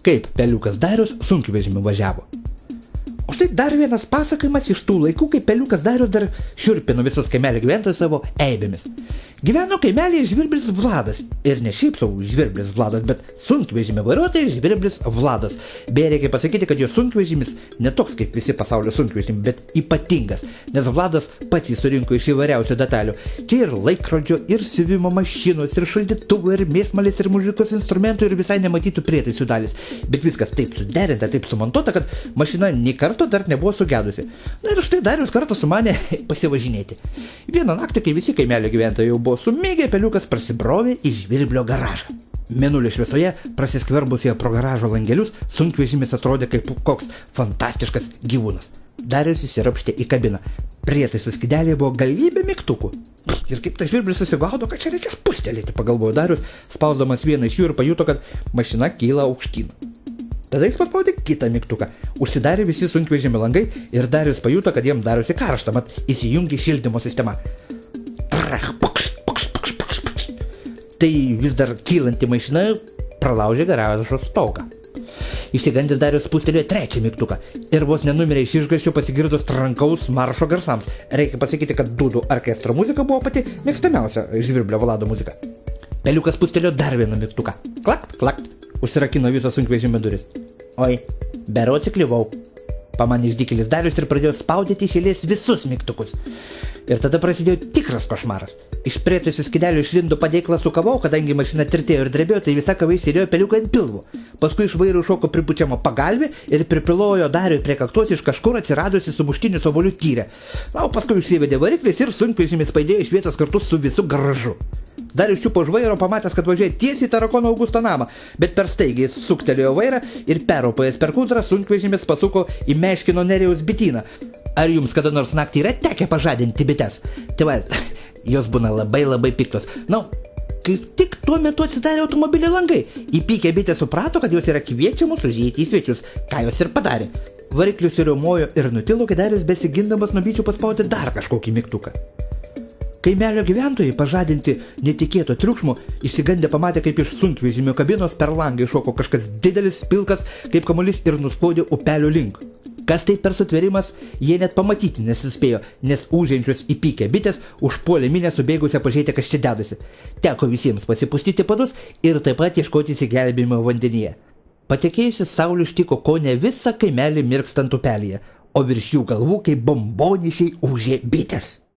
kaip peliukas Darius sunkvežimiu važiavo. O štai dar vienas pasakojimas iš tų laikų, kai peliukas Darius dar šiurpino visus kaimelio gyventojus savo eibėmis. Gyveno kaimelėje žvirblis Vladas. Ir ne šiaip sau žvirblis Vladas, bet sunkvežimio vairuotojas žvirblis Vladas. Beje, reikia pasakyti, kad jo sunkvežimis ne toks kaip visi pasaulio sunkvežimiai, bet ypatingas, nes Vladas pats jį surinko iš įvairiausių detalių. Čia ir laikrodžio, ir siuvimo mašinos, ir šaldytuvo, ir mėsmalės, ir muzikos instrumentų, ir visai nematytų prietaisų dalis. Bet viskas taip suderinta, taip sumontuota, kad mašina nei karto dar nebuvo sugedusi. Na ir štai Darius kartą sumanė pasivažinėti. Vieną naktį, kai visi kaimelio gyventojai jau buvo sumėgę, peliukas prasibrovė į žvirblio garažą. Mėnulio šviesoje, prasiskverbusioje pro garažo langelius, sunkvežimis atrodė kaip koks fantastiškas gyvūnas. Darius įsirapštė į kabiną. Prietaisų skydelėje buvo galybė mygtukų. Ir kaip tas žvirblis susigaudo, kad čia reikės pustelėti, pagalvojo Darius, spausdamas vieną iš jų ir pajuto, kad mašina kyla aukštyn. Tada jis paspaudė kitą mygtuką. Užsidarė visi sunkvežimio langai ir Darius pajuto, kad jiem darosi karšta, mat įsijungė šildymo sistema. Tai vis dar kylanti mašina pralaužė garažo stogą. Išsigandęs Darius spustelėjo trečią mygtuką ir vos nenumirė iš išgąsčio pasigirdus trankaus maršo garsams. Reikia pasakyti, kad dūdų orkestro muzika buvo pati mėgstamiausia žvirblio Vlado muzika. Peliukas spustelėjo dar vieną mygtuką. Klakt, klakt. Užsirakino visos sunkvežimio duris. Oi, berods įkliuvau, pamanė išdykėlis Darius ir pradėjo spaudyti iš eilės visus mygtukus. Ir tada prasidėjo tikras košmaras. Iš prietaisų skydelio išlindo padėklą su kavau, kadangi mašina tirtėjo ir drebėjo, tai visa kava įsirėjo peliuką ant pilvo. Paskui iš vairo šoko pripučiama pagalvė ir pripilojo Dariui prie kaktos iš kažkur atsiradusi sumuštinis obuolių tyrė. Na, o paskui įsivedė variklis ir sunkvežimis paidėjo iš vietos kartu su visu garažu. Darius čiupo už vairo, pamatęs, kad važiuoja tiesiai į Tarakono Augusto namą, bet per staigiai suktelėjo vairą ir peropojęs per kūdrą sunkvežimis pasuko į Meškino Nerijaus bityną. Ar jums kada nors naktį yra tekę pažadinti bites? Tai va, jos būna labai piktos. Na, kaip tik tuo metu atsidarė automobilio langai. Įpykę bitės suprato, kad jos yra kviečiamos užeiti į svečius, ką jos ir padarė. Variklius riaumojo ir nutilo, kai Darius besigindamas nuo bičių paspaudė dar kažkokį mygtuką. Kaimelio gyventojai, pažadinti netikėto triukšmo, išsigandę pamatė, kaip iš sunkvežimio kabinos per langą iššoko kažkas didelis, pilkas, kaip kamuolys ir nusklaudė upelio link. Kas tai per sutvėrimas, jie net pamatyti nesuspėjo, nes ūžiančios įpykę bitės užpuolė minę subėgusią pažiūrėti, kas čia dedasi. Teko visiems pasipustyti padus ir taip pat ieškoti išsigelbėjimo vandenyje. Patekėjusi saulė ištiko kone visą kaimelį mirkstant upelyje, o virš jų galvų kaip bombonišiai ūžė bitės.